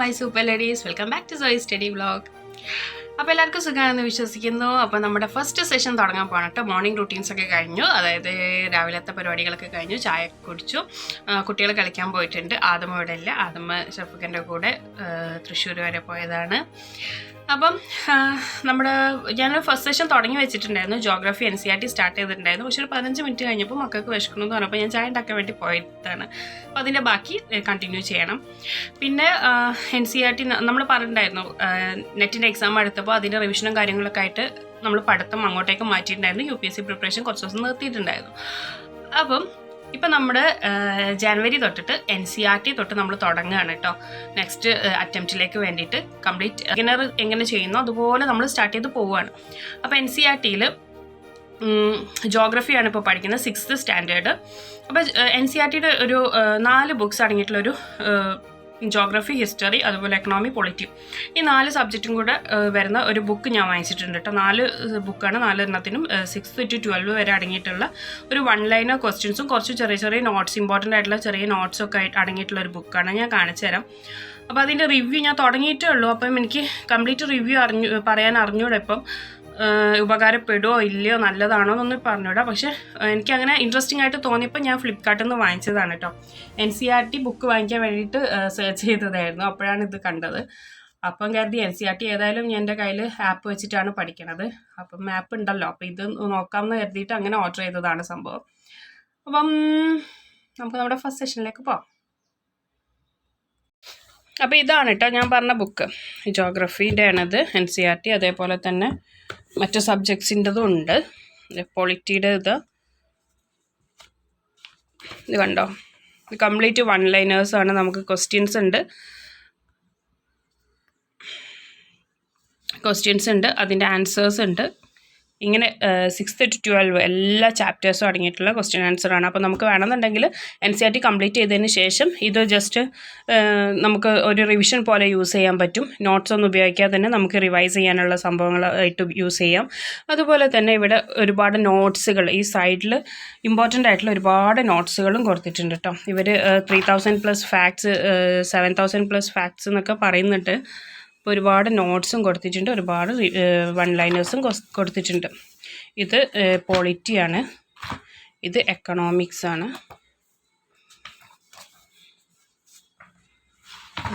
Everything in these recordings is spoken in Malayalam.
my super ladies, welcome back to Zoe Study Vlog. അപ്പോൾ എല്ലാവർക്കും സുഖമാണെന്ന് വിശ്വസിക്കുന്നു. അപ്പോൾ നമ്മുടെ ഫസ്റ്റ് സെഷൻ തുടങ്ങാൻ പോകണം കേട്ടോ. മോർണിംഗ് റൂട്ടീൻസൊക്കെ കഴിഞ്ഞു, അതായത് രാവിലത്തെ പരിപാടികളൊക്കെ കഴിഞ്ഞു, ചായ കുടിച്ചു, കുട്ടികൾ കളിക്കാൻ പോയിട്ടുണ്ട്. ആദമ ഇവിടെ ഇല്ല, ആദമ ഷഫീഖിൻ്റെ കൂടെ തൃശ്ശൂർ വരെ പോയതാണ്. അപ്പം ഞാനൊരു ഫസ്റ്റ് സെഷൻ തുടങ്ങി വെച്ചിട്ടുണ്ടായിരുന്നു. ജോഗ്രഫി NCERT സ്റ്റാർട്ട് ചെയ്തിട്ടുണ്ടായിരുന്നു. പക്ഷേ ഒരു 15 മിനിറ്റ് കഴിഞ്ഞപ്പോൾ മക്കൾക്ക് വിശക്കണമെന്ന് പറഞ്ഞപ്പോൾ ഞാൻ ചായ ഉണ്ടാക്കാൻ വേണ്ടി പോയതാണ്. അപ്പോൾ അതിൻ്റെ ബാക്കി കണ്ടിന്യൂ ചെയ്യണം. പിന്നെ NCERT നമ്മൾ പറഞ്ഞിട്ടുണ്ടായിരുന്നു, നെറ്റിൻ്റെ എക്സാം എടുത്തപ്പോൾ അതിൻ്റെ റിവിഷനും കാര്യങ്ങളൊക്കെ ആയിട്ട് നമ്മൾ പഠിത്തം അങ്ങോട്ടേക്ക് മാറ്റിയിട്ടുണ്ടായിരുന്നു. UPSC പ്രിപ്പറേഷൻ കുറച്ച് ദിവസം നിർത്തിയിട്ടുണ്ടായിരുന്നു. അപ്പം ഇപ്പം നമ്മുടെ ജനുവരി തൊട്ടിട്ട് NCERT തൊട്ട് നമ്മൾ തുടങ്ങുകയാണ് കേട്ടോ. നെക്സ്റ്റ് അറ്റംപ്റ്റിലേക്ക് വേണ്ടിയിട്ട് കംപ്ലീറ്റ് എങ്ങനെ ചെയ്യുന്നോ അതുപോലെ നമ്മൾ സ്റ്റാർട്ട് ചെയ്ത് പോവുകയാണ്. അപ്പോൾ NCERTയിൽ ജോഗ്രഫിയാണ് ഇപ്പോൾ പഠിക്കുന്നത്, 6th സ്റ്റാൻഡേർഡ്. അപ്പോൾ NCERTയുടെ ഒരു 4 ബുക്സ് അടങ്ങിയിട്ടുള്ളൊരു ജോഗ്രഫി, ഹിസ്റ്ററി, അതുപോലെ എക്കണോമി, പൊളിറ്റി, ഈ 4 സബ്ജക്റ്റും കൂടെ വരുന്ന ഒരു ബുക്ക് ഞാൻ വാങ്ങിച്ചിട്ടുണ്ട് കേട്ടോ. 4 ബുക്കാണ്, 4 എണ്ണത്തിനും 6th to 12 വരെ അടങ്ങിയിട്ടുള്ള ഒരു 1-liner ക്വസ്റ്റ്യൻസും കുറച്ച് ചെറിയ ചെറിയ നോട്ട്സ്, ഇമ്പോർട്ടൻ്റ് ആയിട്ടുള്ള ചെറിയ നോട്ട്സൊക്കെ അടങ്ങിയിട്ടുള്ള ഒരു ബുക്കാണ്. ഞാൻ കാണിച്ചു തരാം. അപ്പോൾ അതിൻ്റെ റിവ്യൂ ഞാൻ തുടങ്ങിയിട്ടേ ഉള്ളൂ. അപ്പം എനിക്ക് കംപ്ലീറ്റ് റിവ്യൂ പറയാൻ അറിഞ്ഞൂടെ ഇപ്പം ഉപകാരപ്പെടുമോ ഇല്ലയോ നല്ലതാണോ എന്നൊന്നും പറഞ്ഞൂടാ. പക്ഷേ എനിക്കങ്ങനെ ഇൻട്രസ്റ്റിംഗ് ആയിട്ട് തോന്നിയപ്പോൾ ഞാൻ ഫ്ലിപ്കാർട്ടിൽ നിന്ന് വാങ്ങിച്ചതാണ് കേട്ടോ. NCERT ബുക്ക് വാങ്ങിക്കാൻ വേണ്ടിയിട്ട് സെർച്ച് ചെയ്തതായിരുന്നു, അപ്പോഴാണ് ഇത് കണ്ടത്. അപ്പം കരുതി NCERT ഏതായാലും ഞാൻ എൻ്റെ കയ്യിൽ ആപ്പ് വെച്ചിട്ടാണ് പഠിക്കണത്, അപ്പം ആപ്പ് ഉണ്ടല്ലോ, അപ്പോൾ ഇത് നോക്കാമെന്ന് കരുതിയിട്ട് അങ്ങനെ ഓർഡർ ചെയ്തതാണ് സംഭവം. അപ്പം നമുക്ക് നമ്മുടെ ഫസ്റ്റ് സെഷനിലേക്ക് പോകാം. അപ്പോൾ ഇതാണ് കേട്ടോ ഞാൻ പറഞ്ഞ ബുക്ക്, ജോഗ്രഫീൻ്റെ ആണത്, NCERT. അതേപോലെ തന്നെ മറ്റു സബ്ജക്ട്സിൻ്റെതും ഉണ്ട്. പൊളിറ്റിയുടെ ഇത് കണ്ടോ, കംപ്ലീറ്റ് 1-liners ആണ്. നമുക്ക് ക്വസ്റ്റ്യൻസ് ഉണ്ട്, അതിൻ്റെ ആൻസേഴ്സ് ഉണ്ട്. ഇങ്ങനെ 6th to 12 എല്ലാ ചാപ്റ്റേഴ്സും അടങ്ങിയിട്ടുള്ള ക്വസ്റ്റ്യൻ ആൻസറാണ്. അപ്പോൾ നമുക്ക് വേണമെന്നുണ്ടെങ്കിൽ NCERT കംപ്ലീറ്റ് ചെയ്തതിന് ശേഷം ഇത് ജസ്റ്റ് നമുക്ക് ഒരു റിവിഷൻ പോലെ യൂസ് ചെയ്യാൻ പറ്റും. നോട്ട്സ് ഒന്നും ഉപയോഗിക്കാതെ തന്നെ നമുക്ക് റിവൈസ് ചെയ്യാനുള്ള സംഭവങ്ങളായിട്ട് യൂസ് ചെയ്യാം. അതുപോലെ തന്നെ ഇവിടെ ഒരുപാട് നോട്ട്സുകൾ ഈ സൈഡിൽ ഇമ്പോർട്ടൻ്റ് ആയിട്ടുള്ള ഒരുപാട് നോട്ട്സുകളും കൊടുത്തിട്ടുണ്ട് കേട്ടോ. ഇവർ 3000+ ഫാക്ട്സ്, 7000+ ഫാക്ട്സ് എന്നൊക്കെ പറയുന്നുണ്ട്. അപ്പോൾ ഒരുപാട് നോട്ട്സും കൊടുത്തിട്ടുണ്ട്, ഒരുപാട് 1-linersഉം കൊടുത്തിട്ടുണ്ട്. ഇത് പൊളിറ്റിയാണ്, ഇത് എക്കണോമിക്സ് ആണ്.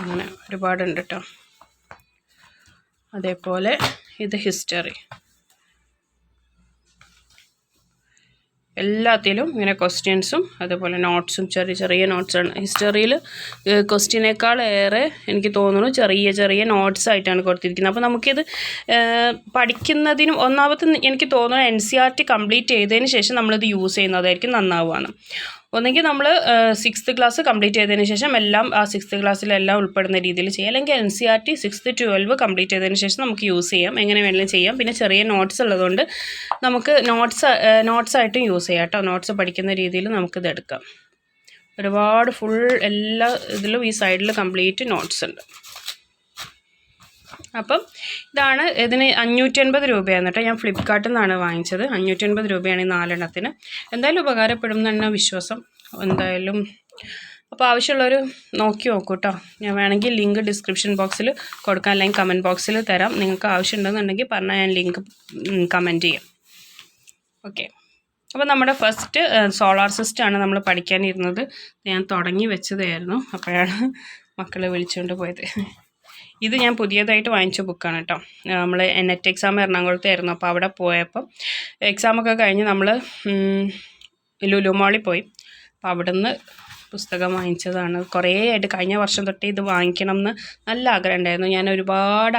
അങ്ങനെ ഒരുപാടുണ്ട് കേട്ടോ. അതേപോലെ ഇത് ഹിസ്റ്ററി. എല്ലാത്തിലും ഇങ്ങനെ ക്വസ്റ്റ്യൻസും അതുപോലെ നോട്ട്സും ചെറിയ ചെറിയ നോട്ട്സാണ്. ഹിസ്റ്ററിയിൽ ക്വസ്റ്റ്യനേക്കാൾ ഏറെ എനിക്ക് തോന്നുന്നു ചെറിയ ചെറിയ നോട്ട്സ് ആയിട്ടാണ് കൊടുത്തിരിക്കുന്നത്. അപ്പോൾ നമുക്കിത് പഠിക്കുന്നതിനും ഒന്നാമത്തെ എനിക്ക് തോന്നുന്നു NCERT കംപ്ലീറ്റ് ചെയ്തതിന് ശേഷം നമ്മളിത് യൂസ് ചെയ്യുന്നതായിരിക്കും നന്നാവുകയാണ്. ഒന്നെങ്കിൽ നമ്മൾ 6th ക്ലാസ് കംപ്ലീറ്റ് ചെയ്തതിന് ശേഷം എല്ലാം ആ 6th ക്ലാസ്സിലെല്ലാം ഉൾപ്പെടുന്ന രീതിയിൽ ചെയ്യാം, അല്ലെങ്കിൽ NCERT 6th to 12 കംപ്ലീറ്റ് ചെയ്തതിന് ശേഷം നമുക്ക് യൂസ് ചെയ്യാം, എങ്ങനെ വേണമെങ്കിലും ചെയ്യാം. പിന്നെ ചെറിയ നോട്ട്സ് ഉള്ളതുകൊണ്ട് നമുക്ക് നോട്ട്സായിട്ടും യൂസ് ചെയ്യാം കേട്ടോ. നോട്ട്സ് പഠിക്കുന്ന രീതിയിൽ നമുക്കിത് എടുക്കാം. ഒരുപാട് ഫുൾ എല്ലാ ഇതിലും ഈ സൈഡിൽ കംപ്ലീറ്റ് നോട്ട്സ് ഉണ്ട്. അപ്പം ഇതാണ്, ഇതിന് 580 രൂപയാണ് കേട്ടോ. ഞാൻ ഫ്ലിപ്കാർട്ടിൽ നിന്നാണ് വാങ്ങിച്ചത്. 580 രൂപയാണ് ഈ 4 എണ്ണത്തിന്. എന്തായാലും ഉപകാരപ്പെടും എന്നാണ് വിശ്വാസം എന്തായാലും. അപ്പോൾ ആവശ്യമുള്ളവർ നോക്കി നോക്കൂ കേട്ടോ. ഞാൻ വേണമെങ്കിൽ ലിങ്ക് ഡിസ്ക്രിപ്ഷൻ ബോക്സിൽ കൊടുക്കാം, അല്ലെങ്കിൽ കമൻറ്റ് ബോക്സിൽ തരാം. നിങ്ങൾക്ക് ആവശ്യമുണ്ടെന്നുണ്ടെങ്കിൽ പറഞ്ഞാൽ ഞാൻ ലിങ്ക് കമൻറ്റ് ചെയ്യാം. ഓക്കെ, അപ്പോൾ നമ്മുടെ ഫസ്റ്റ് സോളാർ സിസ്റ്റമാണ് നമ്മൾ പഠിക്കാനിരുന്നത്. ഞാൻ തുടങ്ങി വെച്ചതായിരുന്നു, അപ്പോഴാണ് മക്കളെ വിളിച്ചുകൊണ്ട് പോയത്. ഇത് ഞാൻ പുതിയതായിട്ട് വാങ്ങിച്ച ബുക്കാണ് കേട്ടോ. നമ്മൾ നെറ്റ് എക്സാം എറണാകുളത്തായിരുന്നു. അപ്പോൾ അവിടെ പോയപ്പോൾ എക്സാമൊക്കെ കഴിഞ്ഞ് നമ്മൾ ലുലു മാളിൽ പോയി. അപ്പോൾ അവിടെ നിന്ന് പുസ്തകം വാങ്ങിച്ചതാണ്. കുറേ ആയിട്ട് കഴിഞ്ഞ വർഷം തൊട്ടേ ഇത് വാങ്ങിക്കണം എന്ന് നല്ല ആഗ്രഹം ഉണ്ടായിരുന്നു. ഞാൻ ഒരുപാട്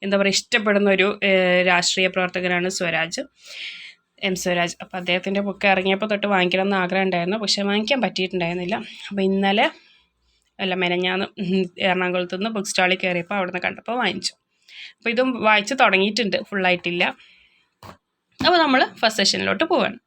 എന്താ പറയുക ഇഷ്ടപ്പെടുന്ന ഒരു രാഷ്ട്രീയ പ്രവർത്തകനാണ് M. സ്വരാജ്. അപ്പോൾ അദ്ദേഹത്തിൻ്റെ ബുക്ക് ഇറങ്ങിയപ്പോൾ തൊട്ട് വാങ്ങിക്കണം എന്ന് ആഗ്രഹം ഉണ്ടായിരുന്നു, പക്ഷേ വാങ്ങിക്കാൻ പറ്റിയിട്ടുണ്ടായിരുന്നില്ല. അപ്പോൾ ഇന്നലെ മെനഞ്ഞാന്ന് എറണാകുളത്ത് നിന്ന് ബുക്ക് സ്റ്റാളിൽ കയറിയപ്പോൾ അവിടെ നിന്ന് കണ്ടപ്പോൾ വാങ്ങിച്ചു. അപ്പോൾ ഇതും വായിച്ച് തുടങ്ങിയിട്ടുണ്ട്, ഫുള്ളായിട്ടില്ല. അപ്പോൾ നമ്മൾ ഫസ്റ്റ് സെഷനിലോട്ട് പോവാണ്.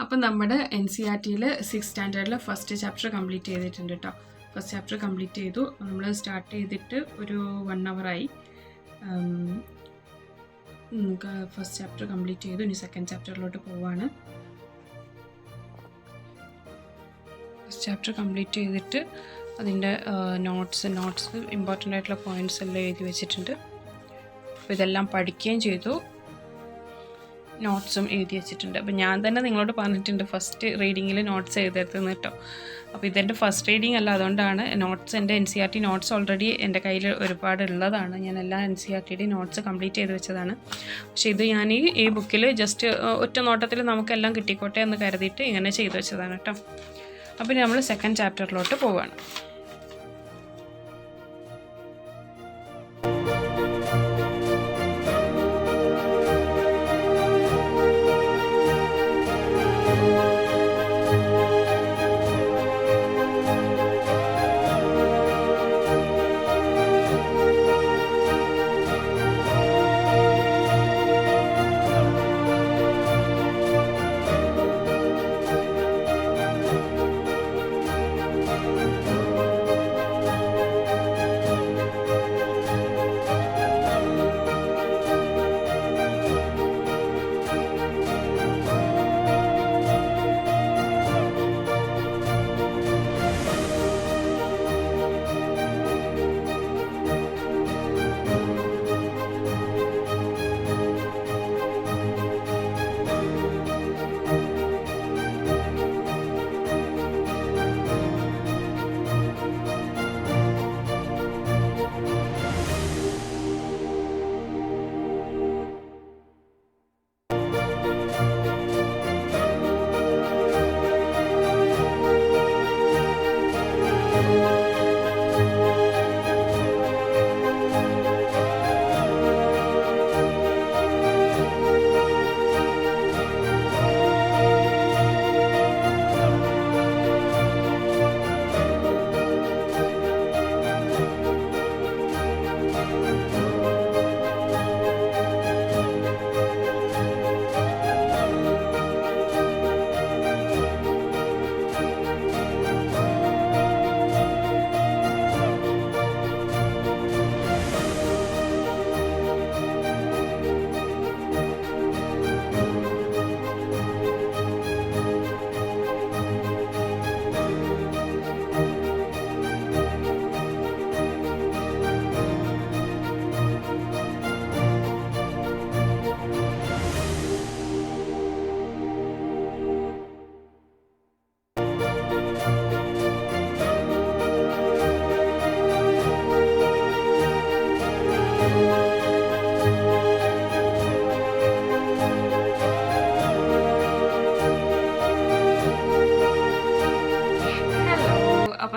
അപ്പം നമ്മുടെ NCERT-യിൽ 6th സ്റ്റാൻഡേർഡിൽ ഫസ്റ്റ് ചാപ്റ്റർ കംപ്ലീറ്റ് ചെയ്തിട്ടുണ്ട് കേട്ടോ. ഫസ്റ്റ് ചാപ്റ്റർ കംപ്ലീറ്റ് ചെയ്തു. നമ്മൾ സ്റ്റാർട്ട് ചെയ്തിട്ട് ഒരു 1 hour-ആയി. ഫസ്റ്റ് ചാപ്റ്റർ കംപ്ലീറ്റ് ചെയ്തു. ഇനി സെക്കൻഡ് ചാപ്റ്ററിലോട്ട് പോവാണ്. ഫസ്റ്റ് ചാപ്റ്റർ കംപ്ലീറ്റ് ചെയ്തിട്ട് അതിൻ്റെ നോട്ട്സ് ഇമ്പോർട്ടൻ്റ് ആയിട്ടുള്ള പോയിൻറ്റ്സ് എല്ലാം എഴുതി വെച്ചിട്ടുണ്ട്. അപ്പോൾ ഇതെല്ലാം പഠിക്കുകയും ചെയ്തു, നോട്ട്സും എഴുതി വെച്ചിട്ടുണ്ട്. അപ്പോൾ ഞാൻ തന്നെ നിങ്ങളോട് പറഞ്ഞിട്ടുണ്ട് ഫസ്റ്റ് റീഡിങ്ങിൽ നോട്ട്സ് എഴുതരുതെന്ന് കേട്ടോ. അപ്പോൾ ഇതെൻ്റെ ഫസ്റ്റ് റീഡിങ് അല്ല, അതുകൊണ്ടാണ് നോട്ട്സ് എൻ്റെ NCERT നോട്ട്സ് ഓൾറെഡി എൻ്റെ കയ്യിൽ ഒരുപാട് ഉള്ളതാണ്. ഞാൻ എല്ലാ NCERT-യുടെയും നോട്ട്സ് കംപ്ലീറ്റ് ചെയ്ത് വെച്ചതാണ്. പക്ഷേ ഇത് ഞാൻ ഈ ബുക്കിൽ ജസ്റ്റ് ഒറ്റ നോട്ടത്തിൽ നമുക്കെല്ലാം കിട്ടിക്കോട്ടെ എന്ന് കരുതിയിട്ട് ഇങ്ങനെ ചെയ്തു വെച്ചതാണ് കേട്ടോ. അപ്പോൾ നമ്മൾ സെക്കൻഡ് ചാപ്റ്ററിലോട്ട് പോവുകയാണ്.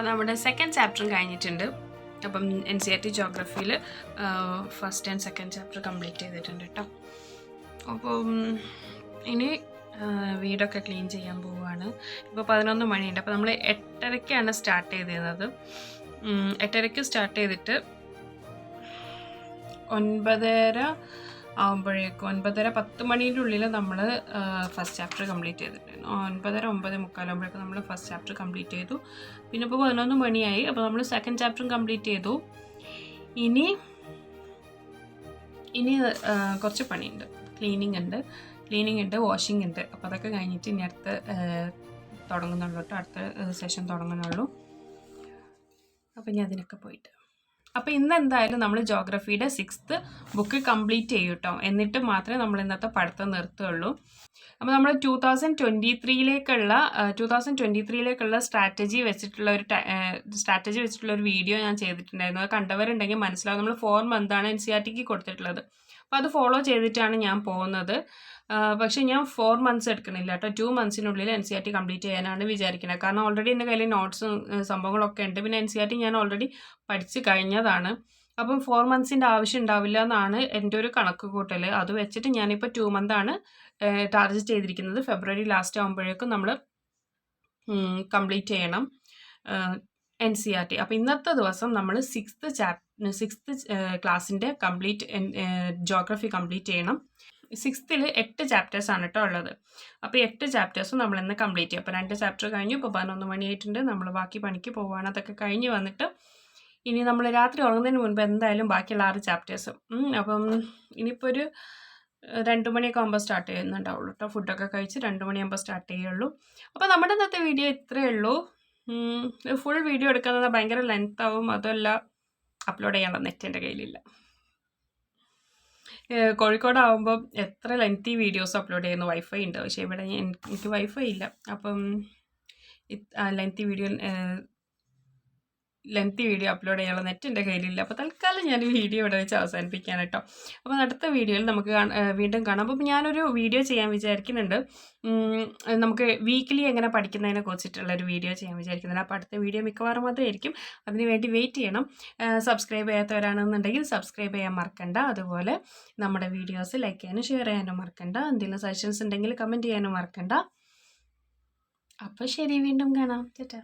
നമ്മുടെ സെക്കൻഡ് ചാപ്റ്ററും കഴിഞ്ഞിട്ടുണ്ട്. അപ്പം NCERT ജോഗ്രഫിയിൽ first and second chapter complete ചെയ്തിട്ടുണ്ട് കേട്ടോ. അപ്പം ഇനി വീടൊക്കെ ക്ലീൻ ചെയ്യാൻ പോവുകയാണ്. ഇപ്പോൾ 11 മണിയുണ്ട്. അപ്പോൾ നമ്മൾ 8:30-ക്കാണ് സ്റ്റാർട്ട് ചെയ്തിരുന്നത്. 8:30-ക്ക് സ്റ്റാർട്ട് ചെയ്തിട്ട് 9:30 ആകുമ്പോഴേക്കും 9:30-10 മണീൻ്റെ ഉള്ളിൽ നമ്മൾ ഫസ്റ്റ് ചാപ്റ്റർ കംപ്ലീറ്റ് ചെയ്തിട്ടുണ്ടായിരുന്നു. 9:30-9:45 ആകുമ്പോഴേക്കും നമ്മൾ ഫസ്റ്റ് ചാപ്റ്റർ കംപ്ലീറ്റ് ചെയ്തു. പിന്നെ ഇപ്പോൾ 11 മണിയായി. അപ്പോൾ നമ്മൾ സെക്കൻഡ് ചാപ്റ്ററും കംപ്ലീറ്റ് ചെയ്തു. ഇനി കുറച്ച് പണിയുണ്ട്. ക്ലീനിങ് ഉണ്ട്, വാഷിംഗ് ഉണ്ട്. അപ്പോൾ അതൊക്കെ കഴിഞ്ഞിട്ട് ഇനി അടുത്ത് തുടങ്ങുന്നുള്ളൂ കേട്ടോ. അടുത്ത സെഷൻ തുടങ്ങുന്നുള്ളൂ. അപ്പോൾ ഞാൻ അതിനൊക്കെ പോയിട്ട് അപ്പോൾ ഇന്ന് എന്തായാലും നമ്മൾ ജോഗ്രഫിയുടെ 6th ബുക്ക് കംപ്ലീറ്റ് ചെയ്യും കേട്ടോ. എന്നിട്ട് മാത്രമേ നമ്മൾ ഇന്നത്തെ പഠിത്തം നിർത്തുകയുള്ളൂ. അപ്പോൾ നമ്മൾ 2023-ലേക്കുള്ള സ്ട്രാറ്റജി വെച്ചിട്ടുള്ള ഒരു വീഡിയോ ഞാൻ ചെയ്തിട്ടുണ്ടായിരുന്നു. അത് കണ്ടവരുണ്ടെങ്കിൽ മനസ്സിലാവും. നമ്മൾ 4 മന്താണ് NCERT-ക്ക് കൊടുത്തിട്ടുള്ളത്. അപ്പോൾ അത് ഫോളോ ചെയ്തിട്ടാണ് ഞാൻ പോകുന്നത്. പക്ഷേ ഞാൻ 4 months എടുക്കണില്ല കേട്ടോ. 2 months-നുള്ളിൽ NCERT കംപ്ലീറ്റ് ചെയ്യാനാണ് വിചാരിക്കുന്നത്. കാരണം ഓൾറെഡി എൻ്റെ കയ്യിൽ നോട്ട്സും സംഭവങ്ങളൊക്കെ ഉണ്ട്. പിന്നെ NCERT ഞാൻ ഓൾറെഡി പഠിച്ച് കഴിഞ്ഞതാണ്. അപ്പം 4 months-ൻ്റെ ആവശ്യം ഉണ്ടാവില്ല എന്നാണ് എൻ്റെ ഒരു കണക്ക് കൂട്ടൽ. അത് വെച്ചിട്ട് ഞാനിപ്പോൾ 2 month-ആണ് ടാർഗറ്റ് ചെയ്തിരിക്കുന്നത്. ഫെബ്രുവരി ലാസ്റ്റ് ആകുമ്പോഴേക്കും നമ്മൾ കംപ്ലീറ്റ് ചെയ്യണം NCERT. അപ്പോൾ ഇന്നത്തെ ദിവസം നമ്മൾ 6th ക്ലാസ്സിൻ്റെ ജോഗ്രഫി കംപ്ലീറ്റ് ചെയ്യണം. 6th 8 ചാപ്റ്റേഴ്സാണ് കേട്ടോ ഉള്ളത്. അപ്പോൾ 8 ചാപ്റ്റേഴ്സും നമ്മളിന്ന് കംപ്ലീറ്റ് ചെയ്യും. അപ്പോൾ 2 ചാപ്റ്റർ കഴിഞ്ഞു, ഇപ്പോൾ 11 മണിയായിട്ടുണ്ട്. നമ്മൾ ബാക്കി പണിക്ക് പോവുകയാണ്. അതൊക്കെ കഴിഞ്ഞ് വന്നിട്ട് ഇനി നമ്മൾ രാത്രി ഉറങ്ങുന്നതിന് മുൻപ് എന്തായാലും ബാക്കിയുള്ള 6 ചാപ്റ്റേഴ്സും അപ്പം ഇനിയിപ്പോൾ ഒരു 2 മണിയൊക്കെ ആകുമ്പോൾ സ്റ്റാർട്ട് ചെയ്യുന്നുണ്ടാവുള്ളൂ കേട്ടോ. ഫുഡൊക്കെ കഴിച്ച് 2 മണിയാകുമ്പോൾ സ്റ്റാർട്ട് ചെയ്യുള്ളൂ. അപ്പോൾ നമ്മുടെ ഇന്നത്തെ വീഡിയോ ഇത്രയേ ഉള്ളൂ. ഫുൾ വീഡിയോ എടുക്കുന്നത് ഭയങ്കര ലെങ്ത് ആവും, അതല്ല അപ്ലോഡ് ചെയ്യാനുള്ള നെറ്റ് എൻ്റെ കയ്യിലില്ല. കോഴിക്കോടാവുമ്പം എത്ര ലെങ്തി വീഡിയോസ് അപ്ലോഡ് ചെയ്യുന്നു, വൈഫൈ ഉണ്ട്. പക്ഷേ ഇവിടെ എനിക്ക് വൈഫൈ ഇല്ല. അപ്പം ലെങ്തി വീഡിയോ അപ്ലോഡ് ചെയ്യാനുള്ള നെറ്റ് എൻ്റെ കയ്യിലില്ല. അപ്പോൾ തൽക്കാലം ഞാൻ വീഡിയോ ഇവിടെ വെച്ച് അവസാനിപ്പിക്കാൻ കേട്ടോ. അപ്പോൾ അടുത്ത വീഡിയോയിൽ നമുക്ക് വീണ്ടും കാണാം. അപ്പോൾ ഞാനൊരു വീഡിയോ ചെയ്യാൻ വിചാരിക്കുന്നുണ്ട്. നമുക്ക് വീക്കിലി എങ്ങനെ പഠിക്കുന്നതിനെ കുറിച്ചിട്ടുള്ളൊരു വീഡിയോ ചെയ്യാൻ വിചാരിക്കുന്നുണ്ട്. അപ്പോൾ അടുത്ത വീഡിയോ മിക്കവാറും അതായിരിക്കും. അതിന് വേണ്ടി വെയിറ്റ് ചെയ്യണം. സബ്സ്ക്രൈബ് ചെയ്യാത്തവരാണെന്നുണ്ടെങ്കിൽ സബ്സ്ക്രൈബ് ചെയ്യാൻ മറക്കണ്ട. അതുപോലെ നമ്മുടെ വീഡിയോസ് ലൈക്ക് ചെയ്യാനും ഷെയർ ചെയ്യാനും മറക്കണ്ട. എന്തെങ്കിലും സജഷൻസ് ഉണ്ടെങ്കിൽ കമൻറ്റ് ചെയ്യാനും മറക്കണ്ട. അപ്പോൾ ശരി, വീണ്ടും കാണാം. ചേട്ടാ.